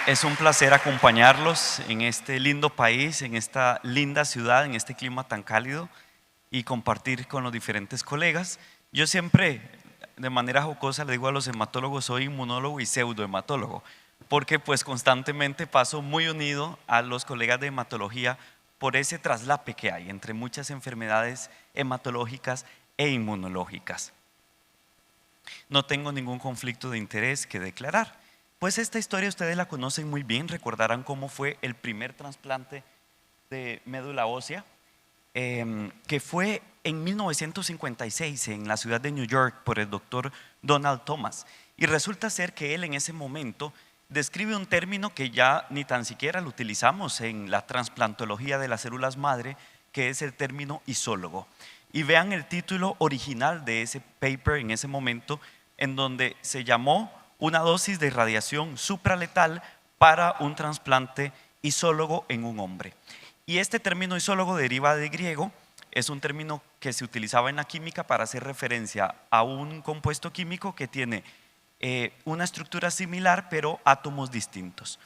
Es un placer acompañarlos en este lindo país, en esta linda ciudad, en este clima tan cálido y compartir con los diferentes colegas. Yo siempre, de manera jocosa, le digo a los hematólogos, soy inmunólogo y pseudohematólogo, porque pues constantemente paso muy unido a los colegas de hematología por ese traslape que hay entre muchas enfermedades hematológicas e inmunológicas. No tengo ningún conflicto de interés que declarar. Pues esta historia ustedes la conocen muy bien, recordarán cómo fue el primer trasplante de médula ósea, que fue en 1956 en la ciudad de New York por el doctor Donald Thomas. Y resulta ser que él en ese momento describe un término que ya ni tan siquiera lo utilizamos en la trasplantología de las células madre, que es el término isólogo. Y vean el título original de ese paper en ese momento, en donde se llamó una dosis de radiación supraletal para un trasplante isólogo en un hombre. Y este término isólogo deriva de griego, es un término que se utilizaba en la química para hacer referencia a un compuesto químico que tiene una estructura similar pero átomos distintos.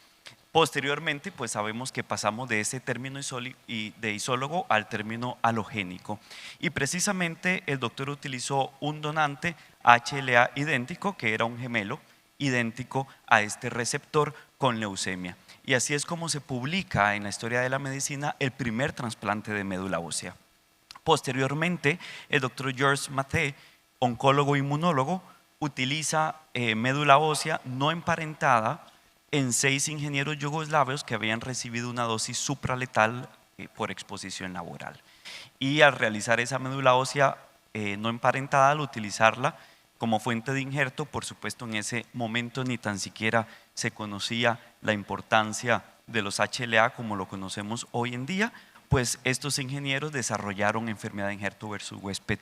Posteriormente, pues sabemos que pasamos de ese término de isólogo al término halogénico. Y precisamente el doctor utilizó un donante HLA idéntico, que era un gemelo idéntico a este receptor con leucemia. Y así es como se publica en la historia de la medicina el primer trasplante de médula ósea. Posteriormente, el doctor George Mathé, oncólogo inmunólogo, utiliza médula ósea no emparentada en 6 ingenieros yugoslavos que habían recibido una dosis supraletal por exposición laboral. Y al realizar esa médula ósea no emparentada, al utilizarla como fuente de injerto, por supuesto en ese momento ni tan siquiera se conocía la importancia de los HLA como lo conocemos hoy en día, pues estos ingenieros desarrollaron enfermedad de injerto versus huésped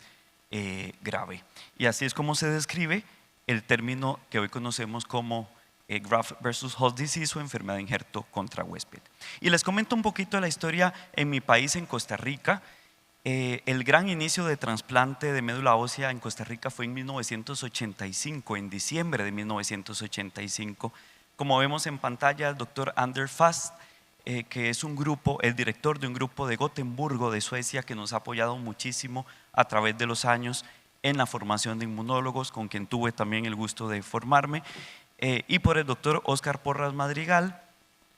grave. Y así es como se describe el término que hoy conocemos como graft versus host disease o enfermedad de injerto contra huésped. Y les comento un poquito de la historia en mi país, en Costa Rica. El gran inicio de trasplante de médula ósea en Costa Rica fue en 1985, en diciembre de 1985. Como vemos en pantalla, el doctor Anders Fast, que es el director de un grupo de Gotemburgo, de Suecia, que nos ha apoyado muchísimo a través de los años en la formación de inmunólogos, con quien tuve también el gusto de formarme, y por el doctor Óscar Porras Madrigal,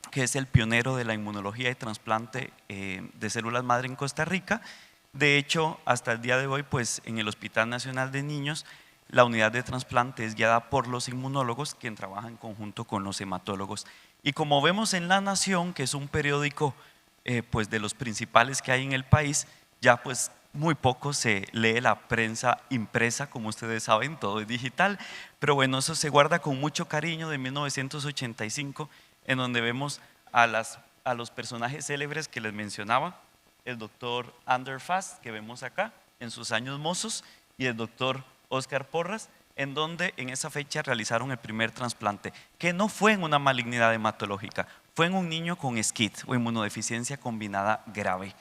que es el pionero de la inmunología y trasplante de células madre en Costa Rica. De hecho, hasta el día de hoy, pues en el Hospital Nacional de Niños, la unidad de trasplante es guiada por los inmunólogos, quien trabaja en conjunto con los hematólogos. Y como vemos en La Nación, que es un periódico pues de los principales que hay en el país, ya pues muy poco se lee la prensa impresa, como ustedes saben, todo es digital, pero bueno, eso se guarda con mucho cariño de 1985, en donde vemos a los personajes célebres que les mencionaba, el doctor Anders Fast, que vemos acá, en sus años mozos, y el doctor Óscar Porras, en donde en esa fecha realizaron el primer trasplante, que no fue en una malignidad hematológica, fue en un niño con SCID o inmunodeficiencia combinada grave.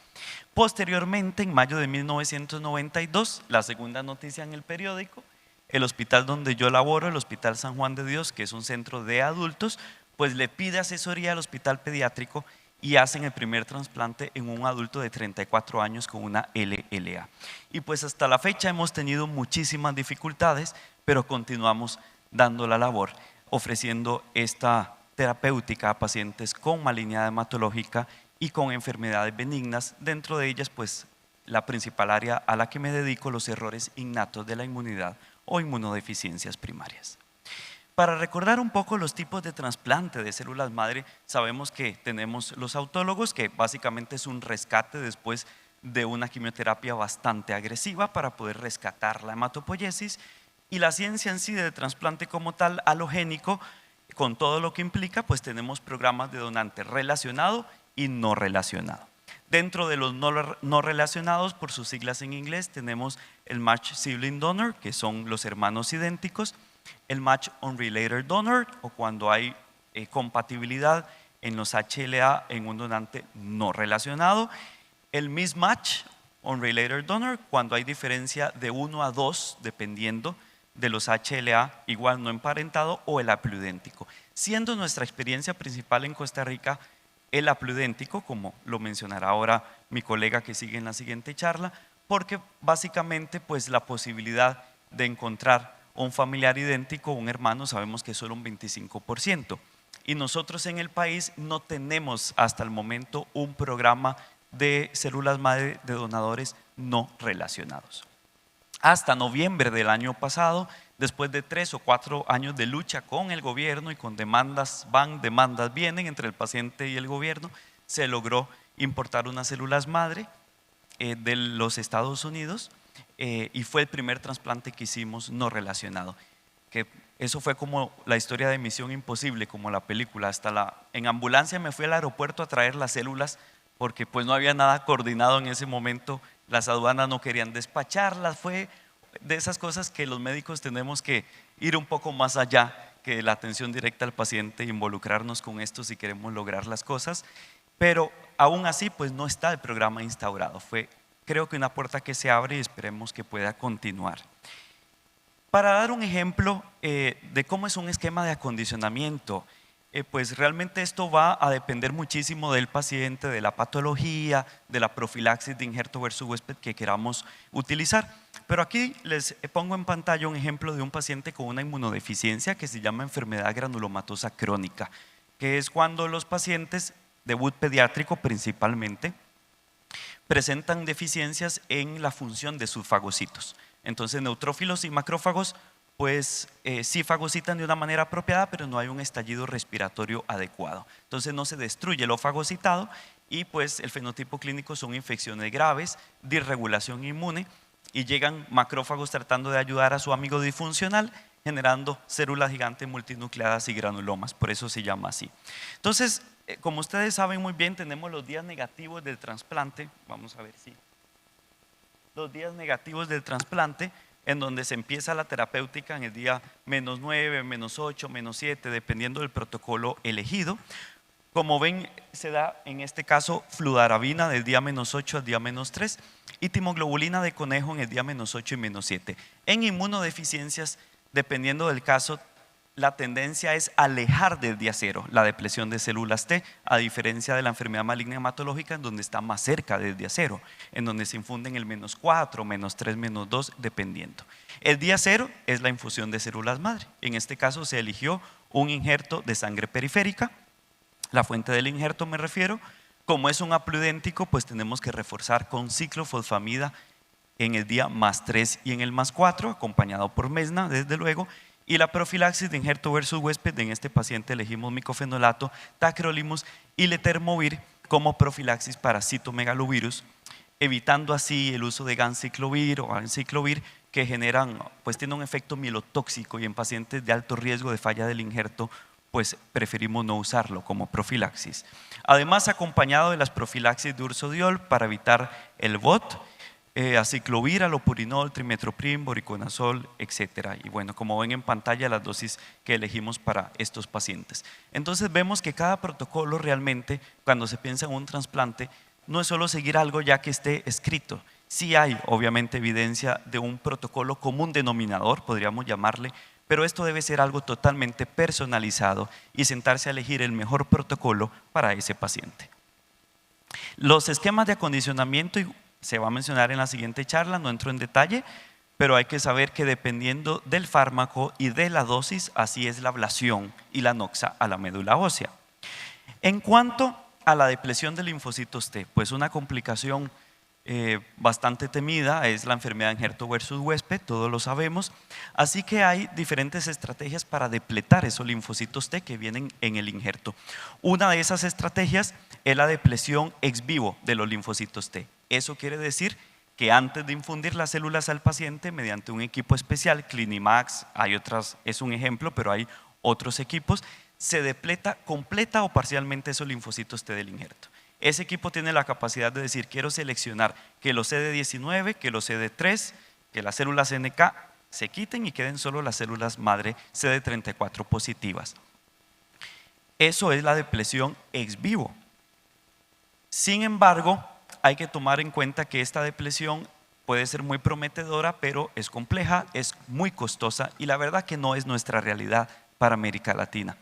Posteriormente, en mayo de 1992, la segunda noticia en el periódico, el hospital donde yo laboro, el Hospital San Juan de Dios, que es un centro de adultos, pues le pide asesoría al hospital pediátrico y hacen el primer trasplante en un adulto de 34 años con una LLA. Y pues hasta la fecha hemos tenido muchísimas dificultades, pero continuamos dando la labor, ofreciendo esta terapéutica a pacientes con malignidad hematológica y con enfermedades benignas, dentro de ellas pues la principal área a la que me dedico, los errores innatos de la inmunidad o inmunodeficiencias primarias. Para recordar un poco los tipos de trasplante de células madre, sabemos que tenemos los autólogos, que básicamente es un rescate después de una quimioterapia bastante agresiva para poder rescatar la hematopoiesis, y la ciencia en sí del trasplante como tal, halogénico, con todo lo que implica, pues tenemos programas de donante relacionado y no relacionado. Dentro de los no relacionados, por sus siglas en inglés, tenemos el Match Sibling Donor, que son los hermanos idénticos, el Match Unrelated Donor, o cuando hay compatibilidad en los HLA en un donante no relacionado, el Mismatch Unrelated Donor, cuando hay diferencia de 1 a 2, dependiendo de los HLA igual no emparentado, o el haploidéntico. siendo nuestra experiencia principal en Costa Rica el haploidéntico, como lo mencionará ahora mi colega que sigue en la siguiente charla, porque básicamente pues la posibilidad de encontrar un familiar idéntico, un hermano, sabemos que es solo un 25%. Y nosotros en el país no tenemos hasta el momento un programa de células madre de donadores no relacionados. Hasta noviembre del año pasado, después de 3 o 4 años de lucha con el gobierno y con demandas van, demandas vienen entre el paciente y el gobierno, se logró importar unas células madre de los Estados Unidos y fue el primer trasplante que hicimos no relacionado. Que eso fue como la historia de Misión Imposible, como la película. En ambulancia me fui al aeropuerto a traer las células porque pues no había nada coordinado en ese momento, las aduanas no querían despacharlas, fue de esas cosas que los médicos tenemos que ir un poco más allá que la atención directa al paciente, involucrarnos con esto si queremos lograr las cosas, pero aún así pues no está el programa instaurado. Fue, creo que una puerta que se abre y esperemos que pueda continuar. Para dar un ejemplo de cómo es un esquema de acondicionamiento, pues realmente esto va a depender muchísimo del paciente, de la patología, de la profilaxis de injerto versus huésped que queramos utilizar. Pero aquí les pongo en pantalla un ejemplo de un paciente con una inmunodeficiencia que se llama enfermedad granulomatosa crónica, que es cuando los pacientes, debut pediátrico principalmente, presentan deficiencias en la función de sus fagocitos. Entonces neutrófilos y macrófagos pues sí fagocitan de una manera apropiada, pero no hay un estallido respiratorio adecuado. Entonces no se destruye lo fagocitado y pues el fenotipo clínico son infecciones graves, disregulación inmune y llegan macrófagos tratando de ayudar a su amigo disfuncional, generando células gigantes multinucleadas y granulomas, por eso se llama así. Entonces, como ustedes saben muy bien, tenemos los días negativos del trasplante, vamos a ver si… los días negativos del trasplante, en donde se empieza la terapéutica en el día -9, -8, -7, dependiendo del protocolo elegido. Como ven, se da en este caso fludarabina del día -8 al día -3 y timoglobulina de conejo en el día -8 y -7. En inmunodeficiencias, dependiendo del caso, la tendencia es alejar del día cero la depresión de células T, a diferencia de la enfermedad maligna hematológica en donde está más cerca del día cero, en donde se infunden el -4, -3, -2, dependiendo. El día cero es la infusión de células madre. En este caso se eligió un injerto de sangre periférica, la fuente del injerto me refiero. Como es un haploidéntico, pues tenemos que reforzar con ciclofosfamida en el día +3 y en el +4, acompañado por mesna, desde luego. Y la profilaxis de injerto versus huésped, en este paciente elegimos micofenolato, tacrolimus y letermovir como profilaxis para citomegalovirus, evitando así el uso de ganciclovir o anciclovir que generan, pues tiene un efecto mielotóxico y en pacientes de alto riesgo de falla del injerto, pues preferimos no usarlo como profilaxis. Además, acompañado de las profilaxis de ursodiol para evitar el BOT, aciclovir, alopurinol, trimetoprim, voriconazol, etc. Y bueno, como ven en pantalla, las dosis que elegimos para estos pacientes. Entonces vemos que cada protocolo realmente, cuando se piensa en un trasplante, no es solo seguir algo ya que esté escrito. Sí hay obviamente evidencia de un protocolo común denominador, podríamos llamarle, pero esto debe ser algo totalmente personalizado y sentarse a elegir el mejor protocolo para ese paciente. Los esquemas de acondicionamiento se va a mencionar en la siguiente charla, no entro en detalle, pero hay que saber que dependiendo del fármaco y de la dosis, así es la ablación y la noxa a la médula ósea. En cuanto a la depresión de linfocitos T, pues una complicación bastante temida es la enfermedad de injerto versus huésped, todos lo sabemos, así que hay diferentes estrategias para depletar esos linfocitos T que vienen en el injerto. Una de esas estrategias es la depresión ex vivo de los linfocitos T. Eso quiere decir que antes de infundir las células al paciente mediante un equipo especial, Clinimax, hay otras, es un ejemplo, pero hay otros equipos, se depleta completa o parcialmente esos linfocitos T del injerto. Ese equipo tiene la capacidad de decir, quiero seleccionar que los CD19, que los CD3, que las células NK se quiten y queden solo las células madre CD34 positivas. Eso es la depresión ex vivo. Sin embargo, hay que tomar en cuenta que esta depresión puede ser muy prometedora, pero es compleja, es muy costosa y la verdad que no es nuestra realidad para América Latina.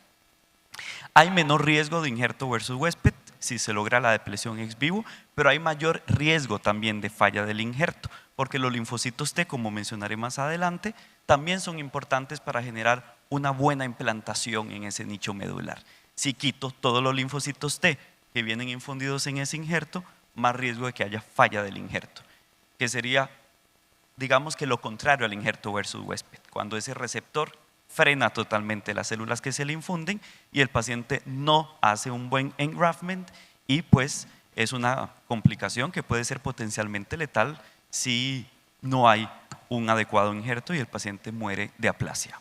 Hay menor riesgo de injerto versus huésped si se logra la depleción ex vivo, pero hay mayor riesgo también de falla del injerto, porque los linfocitos T, como mencionaré más adelante, también son importantes para generar una buena implantación en ese nicho medular. Si quito todos los linfocitos T que vienen infundidos en ese injerto, más riesgo de que haya falla del injerto, que sería, digamos que lo contrario al injerto versus huésped, cuando ese receptor frena totalmente las células que se le infunden y el paciente no hace un buen engraftment y pues es una complicación que puede ser potencialmente letal si no hay un adecuado injerto y el paciente muere de aplasia.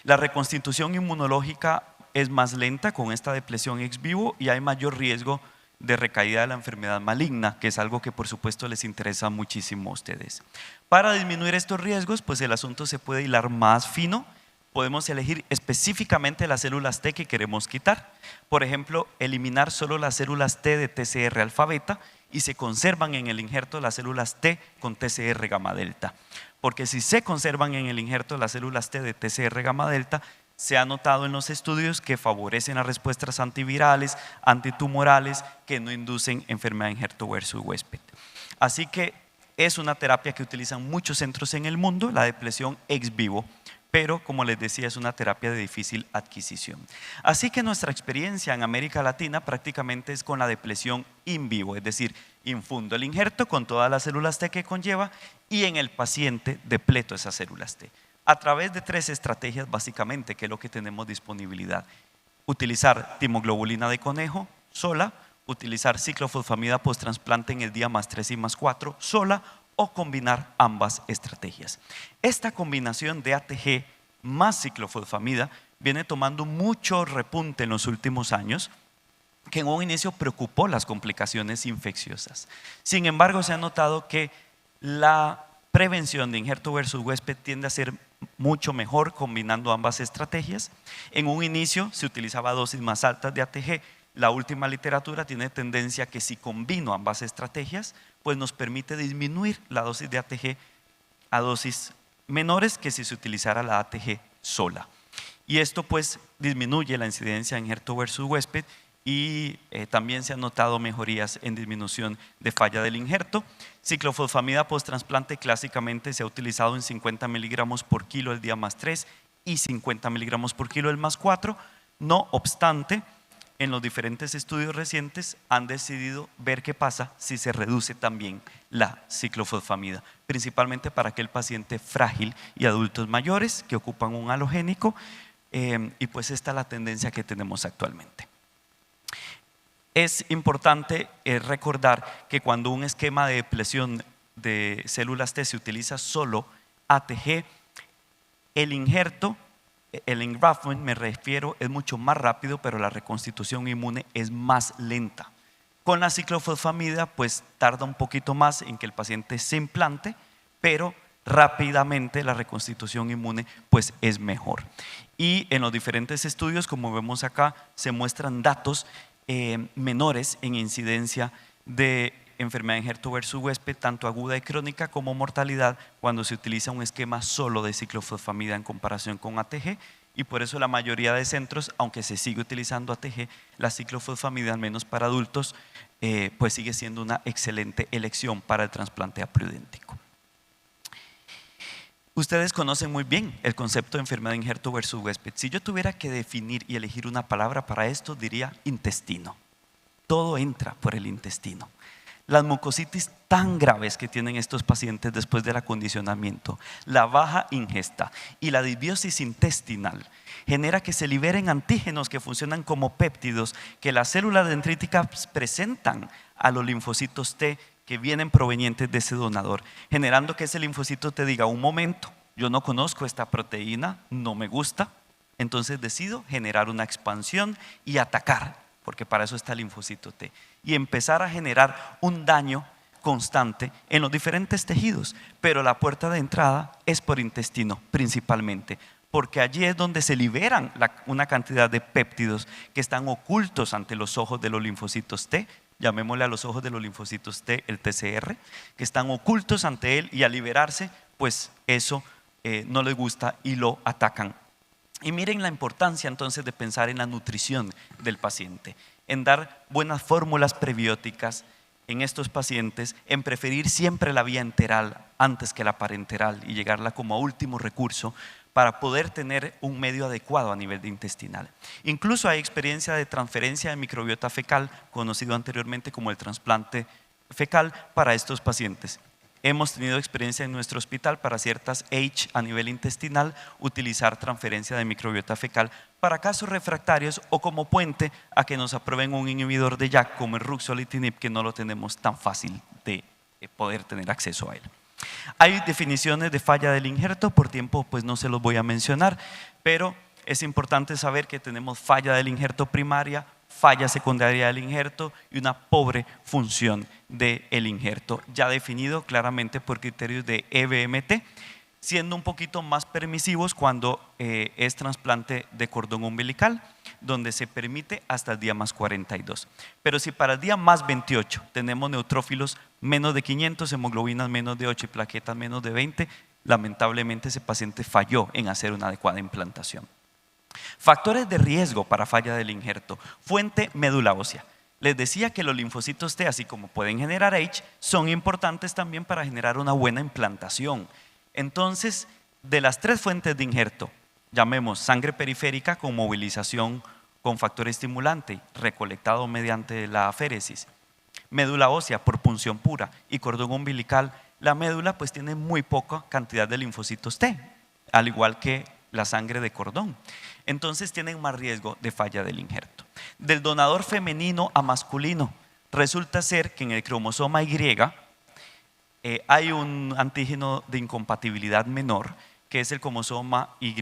La reconstitución inmunológica es más lenta con esta depleción ex vivo y hay mayor riesgo de recaída de la enfermedad maligna, que es algo que por supuesto les interesa muchísimo a ustedes. Para disminuir estos riesgos, pues el asunto se puede hilar más fino. Podemos elegir específicamente las células T que queremos quitar. Por ejemplo, eliminar solo las células T de TCR alfa beta y se conservan en el injerto las células T con TCR gamma delta. Porque si se conservan en el injerto las células T de TCR gamma delta, se ha notado en los estudios que favorecen las respuestas antivirales, antitumorales, que no inducen enfermedad de injerto versus huésped. Así que es una terapia que utilizan muchos centros en el mundo, la depleción ex vivo, pero como les decía es una terapia de difícil adquisición. Así que nuestra experiencia en América Latina prácticamente es con la depleción in vivo, es decir, infundo el injerto con todas las células T que conlleva y en el paciente depleto esas células T. A través de 3 estrategias básicamente, que es lo que tenemos disponibilidad. Utilizar timoglobulina de conejo sola, utilizar ciclofosfamida post-trasplante en el día +3 y +4 sola, o combinar ambas estrategias. Esta combinación de ATG más ciclofosfamida viene tomando mucho repunte en los últimos años, que en un inicio preocupó las complicaciones infecciosas. Sin embargo, se ha notado que la prevención de injerto versus huésped tiende a ser mucho mejor combinando ambas estrategias. En un inicio se utilizaba dosis más altas de ATG. La última literatura tiene tendencia que si combino ambas estrategias, pues nos permite disminuir la dosis de ATG a dosis menores que si se utilizara la ATG sola. Y esto pues disminuye la incidencia de injerto versus huésped y también se han notado mejorías en disminución de falla del injerto. Ciclofosfamida post-trasplante clásicamente se ha utilizado en 50 miligramos por kilo el día +3 y 50 miligramos por kilo el +4. No obstante, en los diferentes estudios recientes han decidido ver qué pasa si se reduce también la ciclofosfamida, principalmente para aquel paciente frágil y adultos mayores que ocupan un halogénico y pues esta es la tendencia que tenemos actualmente. Es importante recordar que cuando un esquema de depleción de células T se utiliza solo ATG, el injerto, el engraftment me refiero, es mucho más rápido, pero la reconstitución inmune es más lenta. Con la ciclofosfamida pues tarda un poquito más en que el paciente se implante, pero rápidamente la reconstitución inmune pues es mejor. Y en los diferentes estudios, como vemos acá, se muestran datos menores en incidencia de enfermedad de injerto versus huésped, tanto aguda y crónica como mortalidad, cuando se utiliza un esquema solo de ciclofosfamida en comparación con ATG, y por eso la mayoría de centros, aunque se sigue utilizando ATG, la ciclofosfamida, al menos para adultos, pues sigue siendo una excelente elección para el trasplante apriodéntico. Ustedes conocen muy bien el concepto de enfermedad de injerto versus huésped. Si yo tuviera que definir y elegir una palabra para esto, diría intestino. Todo entra por el intestino. Las mucositis tan graves que tienen estos pacientes después del acondicionamiento, la baja ingesta y la disbiosis intestinal genera que se liberen antígenos que funcionan como péptidos que las células dendríticas presentan a los linfocitos T que vienen provenientes de ese donador, generando que ese linfocito te diga: un momento, yo no conozco esta proteína, no me gusta, entonces decido generar una expansión y atacar, porque para eso está el linfocito T, y empezar a generar un daño constante en los diferentes tejidos, pero la puerta de entrada es por intestino principalmente, porque allí es donde se liberan una cantidad de péptidos que están ocultos ante los ojos de los linfocitos T, llamémosle a los ojos de los linfocitos T el TCR, que están ocultos ante él, y al liberarse pues eso no les gusta y lo atacan. Y miren la importancia entonces de pensar en la nutrición del paciente, en dar buenas fórmulas prebióticas en estos pacientes, en preferir siempre la vía enteral antes que la parenteral y llegarla como último recurso para poder tener un medio adecuado a nivel de intestinal. Incluso hay experiencia de transferencia de microbiota fecal, conocido anteriormente como el trasplante fecal, para estos pacientes. Hemos tenido experiencia en nuestro hospital para ciertas H a nivel intestinal, utilizar transferencia de microbiota fecal para casos refractarios o como puente a que nos aprueben un inhibidor de JAK como el ruxolitinib, que no lo tenemos tan fácil de poder tener acceso a él. Hay definiciones de falla del injerto, por tiempo pues no se los voy a mencionar, pero es importante saber que tenemos falla del injerto primaria, falla secundaria del injerto y una pobre función del injerto, ya definido claramente por criterios de EBMT, siendo un poquito más permisivos cuando es trasplante de cordón umbilical, donde se permite hasta el día más 42. Pero si para el día más 28 tenemos neutrófilos menos de 500, hemoglobinas menos de 8 y plaquetas menos de 20, lamentablemente ese paciente falló en hacer una adecuada implantación. Factores de riesgo para falla del injerto. Fuente: médula ósea. Les decía que los linfocitos T, así como pueden generar H, son importantes también para generar una buena implantación. Entonces, de las 3 fuentes de injerto, llamemos sangre periférica con movilización con factor estimulante, recolectado mediante la aféresis, médula ósea por punción pura y cordón umbilical, la médula pues tiene muy poca cantidad de linfocitos T, al igual que la sangre de cordón. Entonces tienen más riesgo de falla del injerto. Del donador femenino a masculino, resulta ser que en el cromosoma Y hay un antígeno de incompatibilidad menor, que es el cromosoma Y,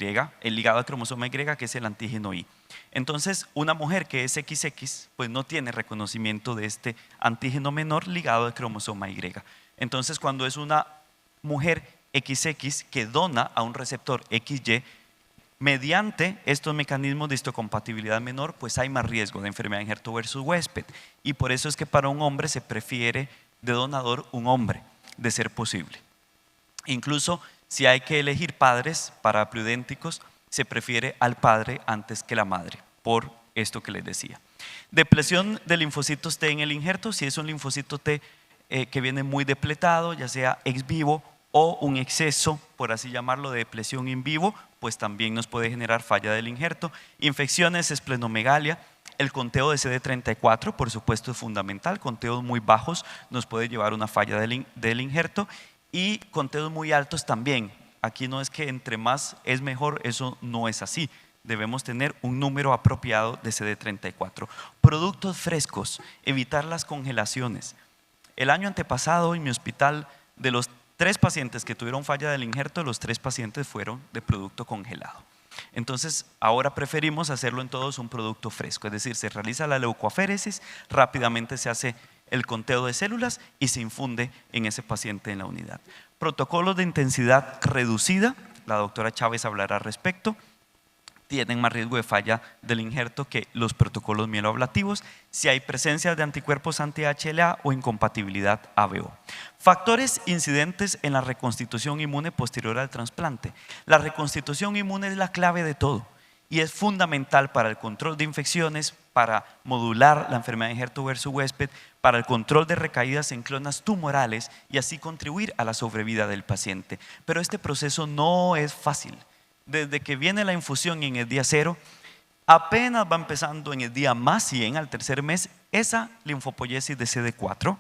el ligado al cromosoma Y, que es el antígeno Y. Entonces, una mujer que es XX, pues no tiene reconocimiento de este antígeno menor ligado al cromosoma Y. Entonces, cuando es una mujer XX que dona a un receptor XY, mediante estos mecanismos de histocompatibilidad menor, pues hay más riesgo de enfermedad de injerto versus huésped. Y por eso es que para un hombre se prefiere de donador un hombre, de ser posible. Incluso si hay que elegir padres para prudénticos, se prefiere al padre antes que la madre, por esto que les decía. Depresión de linfocitos T en el injerto, si es un linfocito T que viene muy depletado, ya sea ex vivo o un exceso, por así llamarlo, de depresión in vivo, pues también nos puede generar falla del injerto. Infecciones, esplenomegalia, el conteo de CD34, por supuesto, es fundamental. Conteos muy bajos nos puede llevar a una falla del injerto, y conteos muy altos también. Aquí no es que entre más es mejor, eso no es así. Debemos tener un número apropiado de CD34. Productos frescos, evitar las congelaciones. El año antepasado en mi hospital, de los 3 pacientes que tuvieron falla del injerto, los 3 pacientes fueron de producto congelado. Entonces, ahora preferimos hacerlo en todos un producto fresco, es decir, se realiza la leucoaféresis, rápidamente se hace el conteo de células y se infunde en ese paciente en la unidad. Protocolos de intensidad reducida, la doctora Chávez hablará al respecto. Tienen más riesgo de falla del injerto que los protocolos mieloablativos si hay presencia de anticuerpos anti-HLA o incompatibilidad ABO. Factores incidentes en la reconstitución inmune posterior al trasplante. La reconstitución inmune es la clave de todo y es fundamental para el control de infecciones, para modular la enfermedad de injerto versus huésped, para el control de recaídas en clonas tumorales y así contribuir a la sobrevida del paciente. Pero este proceso no es fácil. Desde que viene la infusión en el día 0, apenas va empezando en el día más 100, al tercer mes, esa linfopoiesis de CD4.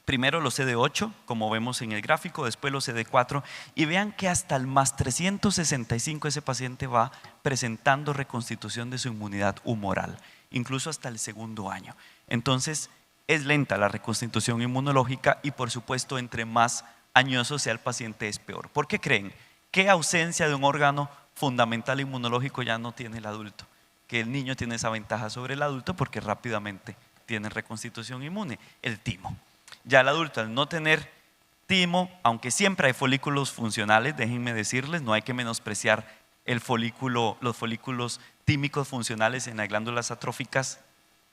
Primero los CD8, como vemos en el gráfico, después los CD4, y vean que hasta el más 365 ese paciente va presentando reconstitución de su inmunidad humoral, incluso hasta el segundo año. Entonces, es lenta la reconstitución inmunológica y por supuesto, entre más añoso sea el paciente es peor. ¿Por qué creen? ¿Qué ausencia de un órgano fundamental inmunológico ya no tiene el adulto? Que el niño tiene esa ventaja sobre el adulto porque rápidamente tiene reconstitución inmune, el timo. Ya el adulto, al no tener timo, aunque siempre hay folículos funcionales, déjenme decirles, no hay que menospreciar los folículos tímicos funcionales en las glándulas atróficas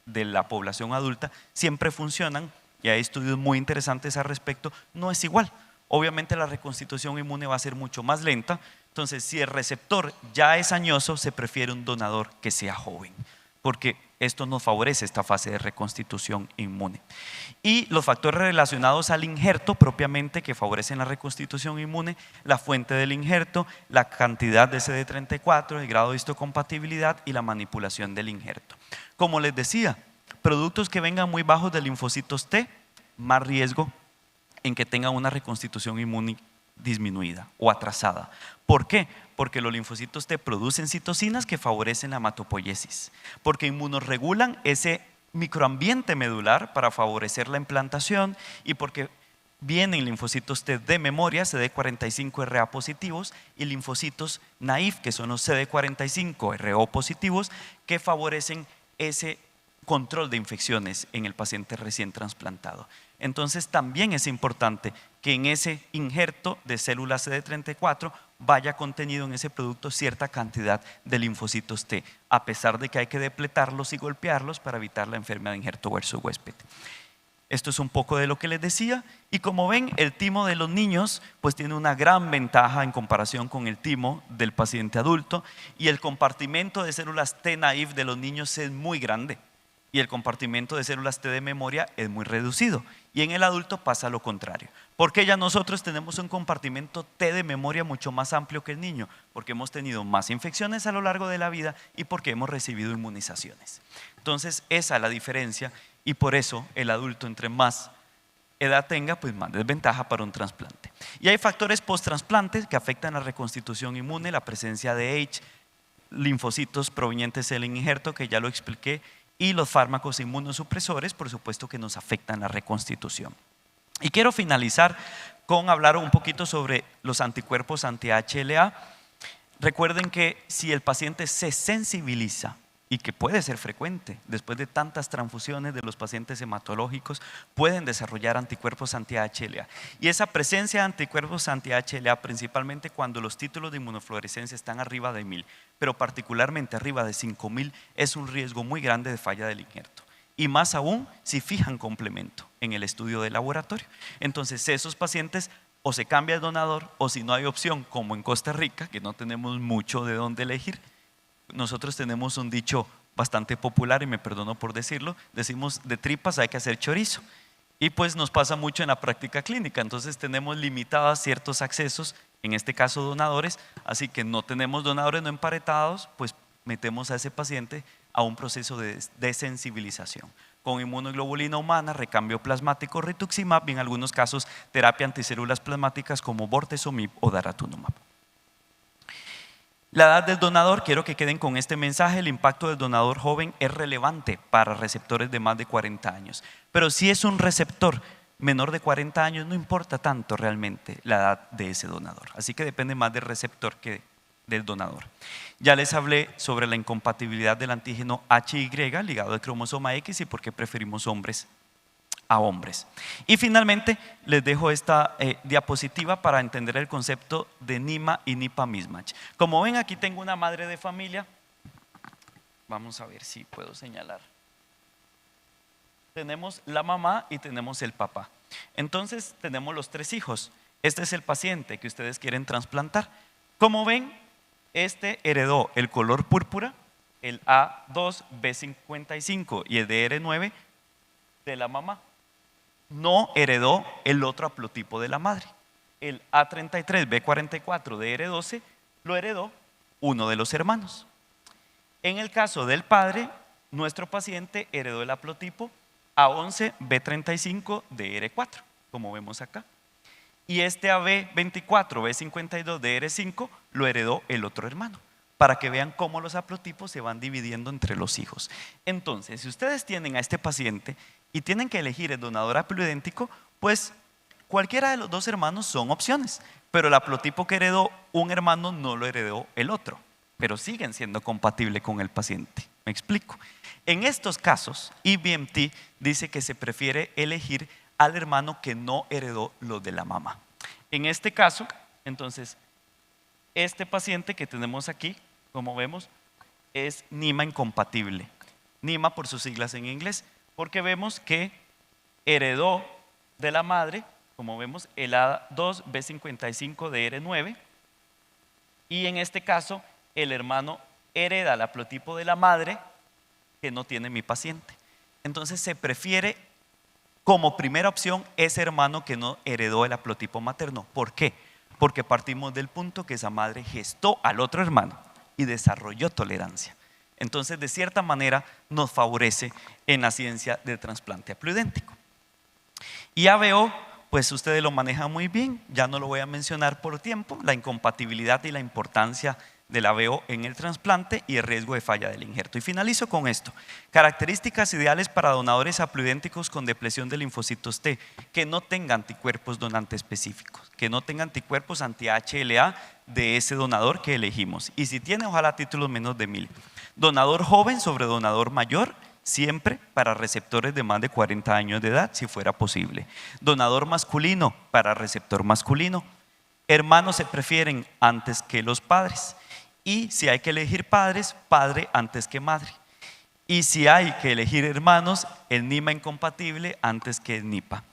de la población adulta, siempre funcionan y hay estudios muy interesantes al respecto, no es igual. Obviamente la reconstitución inmune va a ser mucho más lenta, Entonces, si el receptor ya es añoso, se prefiere un donador que sea joven, porque esto nos favorece esta fase de reconstitución inmune. Y los factores relacionados al injerto propiamente que favorecen la reconstitución inmune, la fuente del injerto, la cantidad de CD34, el grado de histocompatibilidad y la manipulación del injerto. Como les decía, productos que vengan muy bajos de linfocitos T, más riesgo en que tengan una reconstitución inmune disminuida o atrasada. ¿Por qué? Porque los linfocitos T producen citocinas que favorecen la hematopoiesis, porque inmunorregulan ese microambiente medular para favorecer la implantación y porque vienen linfocitos T de memoria, CD45RA positivos, y linfocitos naïf, que son los CD45RO positivos, que favorecen ese control de infecciones en el paciente recién trasplantado. Entonces también es importante que en ese injerto de células CD34 vaya contenido en ese producto cierta cantidad de linfocitos T, a pesar de que hay que depletarlos y golpearlos para evitar la enfermedad de injerto versus huésped. Esto es un poco de lo que les decía, y como ven, el timo de los niños pues tiene una gran ventaja en comparación con el timo del paciente adulto, y el compartimento de células T naïf de los niños es muy grande y el compartimento de células T de memoria es muy reducido, y en el adulto pasa lo contrario. Porque ya nosotros tenemos un compartimento T de memoria mucho más amplio que el niño, porque hemos tenido más infecciones a lo largo de la vida y porque hemos recibido inmunizaciones. Entonces esa es la diferencia, y por eso el adulto, entre más edad tenga, pues más desventaja para un trasplante. Y hay factores post-trasplantes que afectan la reconstitución inmune, la presencia de H, linfocitos provenientes del injerto, que ya lo expliqué, y los fármacos inmunosupresores, por supuesto, que nos afectan la reconstitución. Y quiero finalizar con hablar un poquito sobre los anticuerpos anti-HLA. Recuerden que si el paciente se sensibiliza, y que puede ser frecuente, después de tantas transfusiones de los pacientes hematológicos, pueden desarrollar anticuerpos anti-HLA. Y esa presencia de anticuerpos anti-HLA, principalmente cuando los títulos de inmunofluorescencia están arriba de 1000, pero particularmente arriba de 5000, es un riesgo muy grande de falla del injerto. Y más aún si fijan complemento en el estudio de laboratorio. Entonces esos pacientes o se cambia el donador, o si no hay opción, como en Costa Rica, que no tenemos mucho de dónde elegir. Nosotros tenemos un dicho bastante popular, y me perdono por decirlo, decimos: de tripas hay que hacer chorizo. Y pues nos pasa mucho en la práctica clínica, entonces tenemos limitados ciertos accesos, en este caso donadores, así que no tenemos donadores no emparentados, pues metemos a ese paciente a un proceso de desensibilización con inmunoglobulina humana, recambio plasmático, rituximab, y en algunos casos terapia anticélulas plasmáticas como bortezomib o daratumumab. La edad del donador, quiero que queden con este mensaje: el impacto del donador joven es relevante para receptores de más de 40 años, pero si es un receptor menor de 40 años, no importa tanto realmente la edad de ese donador, así que depende más del receptor que del donador. Ya les hablé sobre la incompatibilidad del antígeno HY ligado al cromosoma X y por qué preferimos hombres a hombres. Y finalmente les dejo esta diapositiva para entender el concepto de NIMA y NIPA mismatch. Como ven, aquí tengo una madre de familia. Vamos a ver si puedo señalar. Tenemos la mamá y tenemos el papá. Entonces tenemos los 3 hijos. Este es el paciente que ustedes quieren trasplantar. Como ven, este heredó el color púrpura, el A2B55 y el DR9 de la mamá. No heredó el otro haplotipo de la madre. El A33B44 de R12 lo heredó uno de los hermanos. En el caso del padre, nuestro paciente heredó el haplotipo A11B35 de R4, como vemos acá. Y este AB24B52 de R5 lo heredó el otro hermano, para que vean cómo los haplotipos se van dividiendo entre los hijos. Entonces, si ustedes tienen a este paciente y tienen que elegir el donador haploidéntico, pues cualquiera de los 2 hermanos son opciones, pero el haplotipo que heredó un hermano no lo heredó el otro, pero siguen siendo compatibles con el paciente. ¿Me explico? En estos casos, EBMT dice que se prefiere elegir al hermano que no heredó lo de la mamá. En este caso, entonces, este paciente que tenemos aquí, como vemos, es NIMA incompatible. NIMA por sus siglas en inglés, porque vemos que heredó de la madre, como vemos, el A2B55 de R9, Y en este caso, el hermano hereda el haplotipo de la madre que no tiene mi paciente. Entonces se prefiere como primera opción ese hermano que no heredó el haplotipo materno. ¿Por qué? Porque partimos del punto que esa madre gestó al otro hermano y desarrolló tolerancia. Entonces, de cierta manera, nos favorece en la ciencia del trasplante haploidéntico. Y ABO, pues ustedes lo manejan muy bien, ya no lo voy a mencionar por tiempo, la incompatibilidad y la importancia del ABO en el trasplante y el riesgo de falla del injerto. Y finalizo con esto: características ideales para donadores haploidénticos con depresión de linfocitos T, que no tengan anticuerpos donantes específicos, que no tengan anticuerpos anti-HLA de ese donador que elegimos, y si tiene, ojalá títulos menos de 1000. Donador joven sobre donador mayor, siempre para receptores de más de 40 años de edad, si fuera posible. Donador masculino para receptor masculino. Hermanos se prefieren antes que los padres. Y si hay que elegir padres, padre antes que madre. Y si hay que elegir hermanos, el NIMA incompatible antes que el NIPA.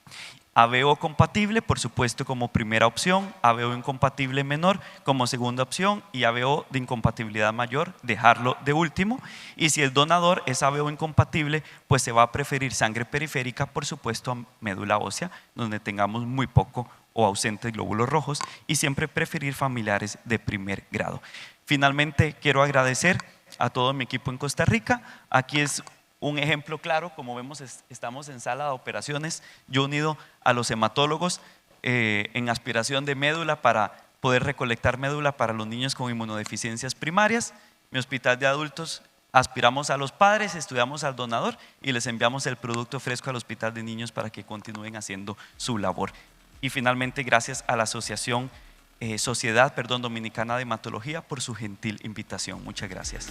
ABO compatible, por supuesto, como primera opción, ABO incompatible menor como segunda opción, y ABO de incompatibilidad mayor, dejarlo de último. Y si el donador es ABO incompatible, pues se va a preferir sangre periférica, por supuesto, a médula ósea, donde tengamos muy poco o ausentes glóbulos rojos, y siempre preferir familiares de primer grado. Finalmente, quiero agradecer a todo mi equipo en Costa Rica. Aquí es un ejemplo claro, como vemos, estamos en sala de operaciones, yo unido a los hematólogos en aspiración de médula para poder recolectar médula para los niños con inmunodeficiencias primarias. Mi hospital de adultos, aspiramos a los padres, estudiamos al donador y les enviamos el producto fresco al hospital de niños para que continúen haciendo su labor. Y finalmente, gracias a la Asociación Sociedad Dominicana de Hematología por su gentil invitación. Muchas gracias.